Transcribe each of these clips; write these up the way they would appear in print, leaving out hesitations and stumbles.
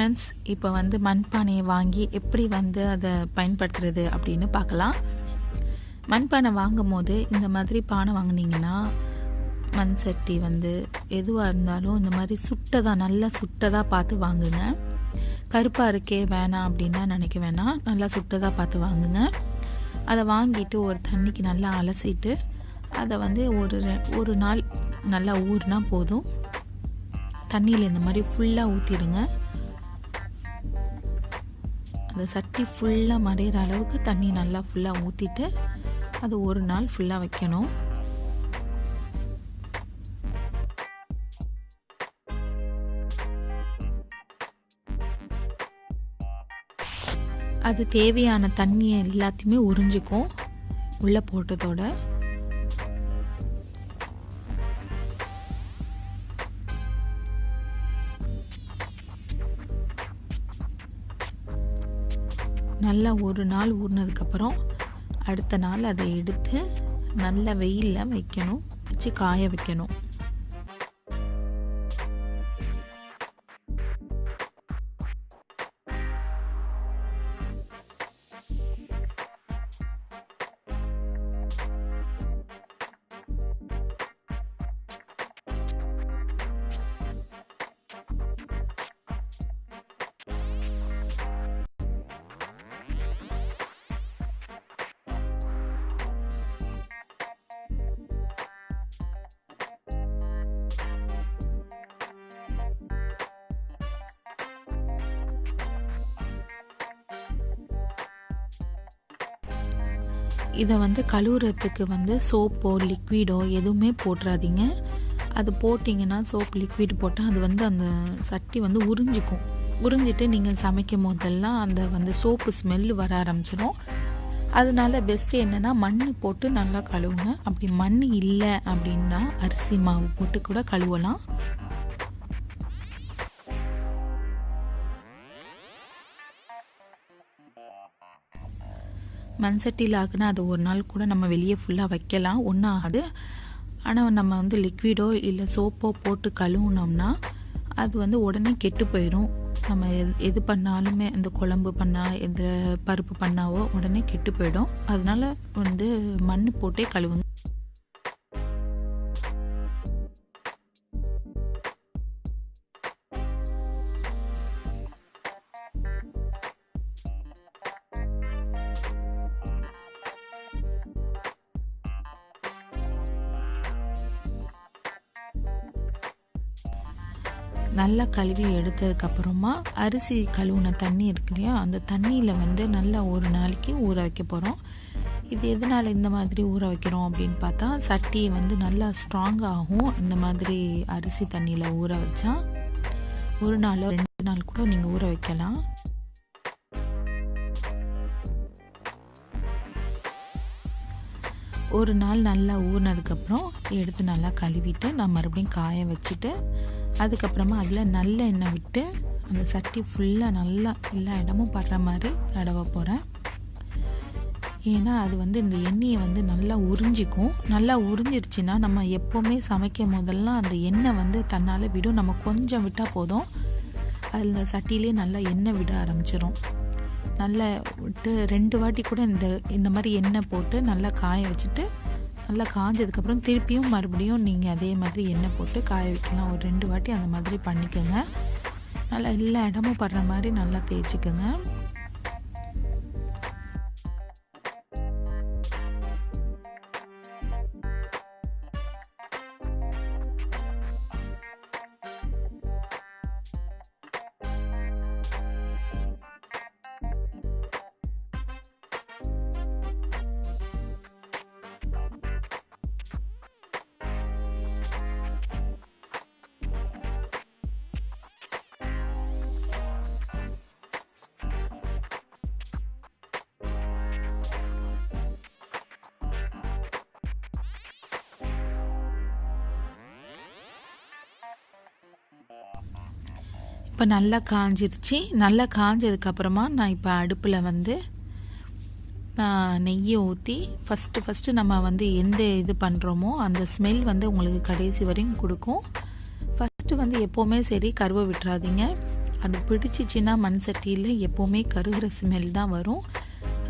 Friends, இப்போ வந்து மண்பானையை வாங்கி எப்படி வந்து அதை பயன்படுத்துறது அப்படின்னு பார்க்கலாம். மண்பானை வாங்கும் போது இந்த மாதிரி பானை வாங்கினீங்கன்னா, மண் சட்டி வந்து எதுவாக இருந்தாலும் இந்த மாதிரி சுட்டதாக நல்லா சுட்டதாக பார்த்து வாங்குங்க. கருப்பாக இருக்கே வேணாம் அப்படின்னா நினைக்க வேணாம், நல்லா சுட்டதாக பார்த்து வாங்குங்க. அதை வாங்கிட்டு ஒரு தண்ணிக்கு நல்லா அலசிட்டு அதை வந்து ஒரு நாள் நல்லா ஊறினா போதும். தண்ணியில் இந்த மாதிரி ஃபுல்லாக ஊற்றிடுங்க. அந்த சட்டி ஃபுல்லாக மறையிற அளவுக்கு தண்ணி நல்லா ஃபுல்லாக ஊற்றிட்டு அது ஒரு நாள் ஃபுல்லாக வைக்கணும். அது தேவையான தண்ணியை எல்லாத்தையுமே உறிஞ்சிக்கும் உள்ளே போட்டதோட. நல்லா ஒரு நாள் ஊறினதுக்கப்புறம் அடுத்த நாள் அதை எடுத்து நல்ல வெயிலில் வைக்கணும், வச்சு காய வைக்கணும். இதை வந்து கழுவுறதுக்கு வந்து சோப்போ லிக்விடோ எதுவுமே போட்டுறாதீங்க. அது போட்டிங்கன்னா சோப் லிக்விட் போட்டால் அது வந்து அந்த சட்டி வந்து உறிஞ்சிக்கும். உறிஞ்சிட்டு நீங்கள் சமைக்கும் போதெல்லாம் அந்த வந்து சோப்பு ஸ்மெல்லு வர ஆரம்பிச்சிடும். அதனால பெஸ்ட்டு என்னென்னா மண் போட்டு நல்லா கழுவுங்க. அப்படி மண் இல்லை அப்படின்னா அரிசி மாவு போட்டு கூட கழுவலாம். மண் சட்டியில் ஆகுனா அது ஒரு நாள் கூட நம்ம வெளியே ஃபுல்லாக வைக்கலாம், ஒன்றும் ஆகாது. ஆனால் நம்ம வந்து லிக்விடோ இல்லை சோப்போ போட்டு கழுவுனோம்னா அது வந்து உடனே கெட்டு போயிடும். நம்ம எது பண்ணாலுமே இந்த குழம்பு பண்ணால் எந்த பருப்பு பண்ணாவோ உடனே கெட்டு போயிடும். அதனால வந்து மண் போட்டே கழுவுங்க. நல்லா கழுவி எடுத்ததுக்கப்புறமா அரிசி கழுவுன தண்ணி இருக்கு இல்லையா, அந்த தண்ணியில் வந்து நல்லா ஒரு நாளைக்கு ஊற வைக்க போகிறோம். இது எதனால் இந்த மாதிரி ஊற வைக்கிறோம் அப்படின்னு பார்த்தா, சட்டி வந்து நல்லா ஸ்ட்ராங் ஆகும். இந்த மாதிரி அரிசி தண்ணியில் ஊற வச்சா 1 நாளோ 2 நாள் கூட நீங்கள் ஊற வைக்கலாம். ஒரு நாள் நல்லா ஊறினதுக்கப்புறம் எடுத்து நல்லா கழுவிட்டு நான் மறுபடியும் காய வச்சுட்டு அதுக்கப்புறமா அதில் நல்ல எண்ணெய் விட்டு அந்த சட்டி ஃபுல்லாக நல்லா எல்லா இடமும் படுற மாதிரி தடவை போகிறேன். ஏன்னா அது வந்து இந்த எண்ணெயை வந்து நல்லா உறிஞ்சிக்கும். நல்லா உறிஞ்சிருச்சுன்னா நம்ம எப்போவுமே சமைக்கும் போதெல்லாம் அந்த எண்ணெய் வந்து தன்னால் விடும். நம்ம கொஞ்சம் விட்டால் போதும், அதில் இந்த சட்டியிலே நல்லா எண்ணெய் விட ஆரம்பிச்சிடும். நல்லா விட்டு 2 வாட்டி கூட இந்த மாதிரி எண்ணெய் போட்டு நல்லா காய வச்சுட்டு நல்லா காஞ்சதுக்கப்புறம் திருப்பியும் மறுபடியும் நீங்கள் அதே மாதிரி எண்ணெய் போட்டு காய வைக்கலாம். ஒரு 2 வாட்டி அந்த மாதிரி பண்ணிக்கோங்க. நல்லா எல்லா இடமும் படுற மாதிரி நல்லா தேய்ச்சிக்கோங்க. இப்போ நல்லா காஞ்சிருச்சு. நல்லா காஞ்சதுக்கப்புறமா நான் இப்போ அடுப்பில் வந்து நான் நெய்யை ஊற்றி ஃபஸ்ட்டு நம்ம வந்து எந்த இது பண்ணுறோமோ அந்த ஸ்மெல் வந்து உங்களுக்கு கடைசி வரையும் கொடுக்கும். ஃபஸ்ட்டு வந்து எப்போவுமே சரி கருவை விட்டுறாதீங்க. அது பிடிச்சிச்சின்னா மண் சட்டியில் எப்போவுமே கருகிற ஸ்மெல் தான் வரும்.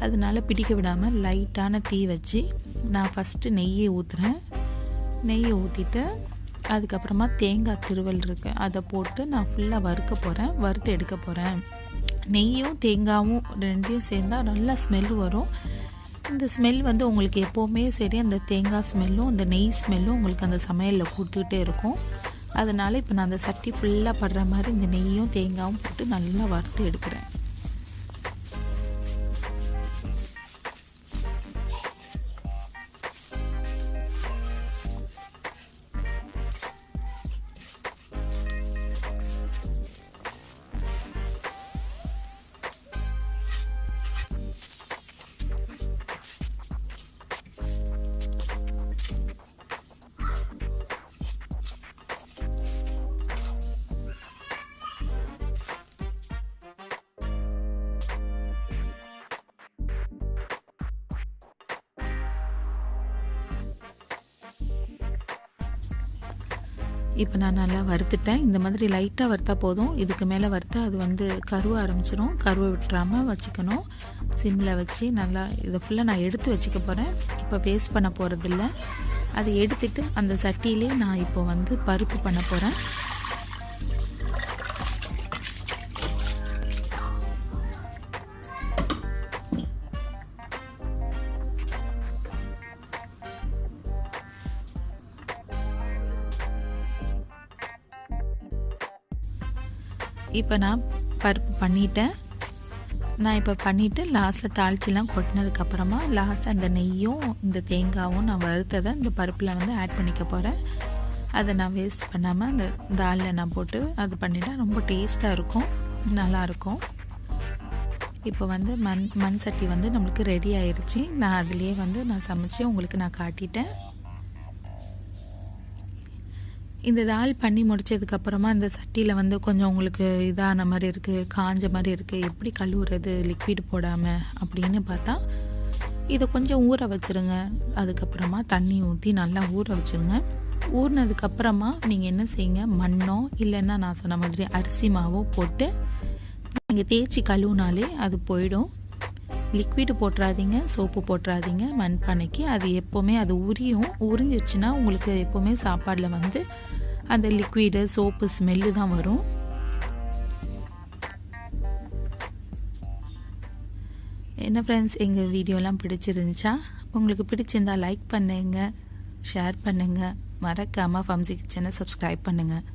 அதனால பிடிக்க விடாமல் லைட்டான தீ வச்சு நான் ஃபஸ்ட்டு நெய்யை ஊற்றுறேன். நெய்யை ஊற்றிட்டு அதுக்கப்புறமா தேங்காய் திருவல் இருக்குது, அதை போட்டு நான் ஃபுல்லாக வறுத்து எடுக்க போகிறேன். நெய்யும் தேங்காயும் ரெண்டையும் சேர்ந்தால் நல்லா ஸ்மெல் வரும். இந்த ஸ்மெல் வந்து உங்களுக்கு எப்போவுமே சரி, அந்த தேங்காய் ஸ்மெல்லும் அந்த நெய் ஸ்மெல்லும் உங்களுக்கு அந்த சமையலில் கொடுத்துக்கிட்டே இருக்கும். அதனால் இப்போ நான் அந்த சட்டி ஃபுல்லாக படுற மாதிரி இந்த நெய்யும் தேங்காயும் போட்டு நல்லா வறுத்து எடுக்கிறேன். இப்போ நான் நல்லா வறுத்துட்டேன். இந்த மாதிரி லைட்டாக வறுத்தா போதும். இதுக்கு மேலே வறுத்தா அது வந்து கருவ ஆரம்பிச்சிடும். கருவை விட்டுறாமல் வச்சுக்கணும். சிம்மில் வச்சு நல்லா இதை ஃபுல்லாக நான் எடுத்து வச்சுக்க போகிறேன். இப்போ வேஸ்ட் பண்ண போகிறதில்ல. அதை எடுத்துட்டு அந்த சட்டியிலே நான் இப்போ வந்து பருப்பு பண்ண போகிறேன். இப்போ நான் பருப்பு பண்ணிட்டேன். லாஸ்ட்டில் தாளிச்சிலாம் கொட்டினதுக்கப்புறமா லாஸ்ட்டு அந்த நெய்யும் இந்த தேங்காயும் நான் வறுத்ததை இந்த பருப்பில் வந்து ஆட் பண்ணிக்க போகிறேன். அதை நான் வேஸ்ட் பண்ணாமல் அந்த தாலில் நான் போட்டு அது பண்ணிட்டேன். ரொம்ப டேஸ்ட்டாக இருக்கும், நல்லாயிருக்கும். இப்போ வந்து மண் சட்டி வந்து நம்மளுக்கு ரெடி ஆயிடுச்சு. நான் அதுலேயே வந்து நான் சமைச்சு உங்களுக்கு நான் காட்டிட்டேன். இந்த தால் பண்ணி முடித்ததுக்கப்புறமா இந்த சட்டியில் வந்து கொஞ்சம் உங்களுக்கு இதான மாதிரி இருக்குது, காஞ்ச மாதிரி இருக்குது, எப்படி கழுவுறது லிக்விட் போடாமல் அப்படின்னு பார்த்தா இதை கொஞ்சம் ஊற வச்சுருங்க. அதுக்கப்புறமா தண்ணி ஊற்றி நல்லா ஊற வச்சுருங்க. ஊறினதுக்கப்புறமா நீங்கள் என்ன செய்யுங்க, மண்ணோ இல்லைன்னா நான் சொன்ன மாதிரி அரிசி மாவோ போட்டு நீங்கள் தேய்ச்சி கழுவுனாலே அது போயிடும். லிக்விடு போட்டுறாதீங்க, சோப்பு போட்டுறாதீங்க மண்பானைக்கு. அது எப்போவுமே அது உறிஞ்சிடுச்சுன்னா உங்களுக்கு எப்போவுமே சாப்பாடில் வந்து அந்த லிக்விடு சோப்பு ஸ்மெல்லு தான் வரும். என்ன ஃப்ரெண்ட்ஸ், எங்கள் வீடியோலாம் பிடிச்சிருந்துச்சா? உங்களுக்கு பிடிச்சிருந்தா லைக் பண்ணுங்கள், ஷேர் பண்ணுங்கள், மறக்காமல் ஃபம்சி கிச்சனை சப்ஸ்கிரைப் பண்ணுங்கள்.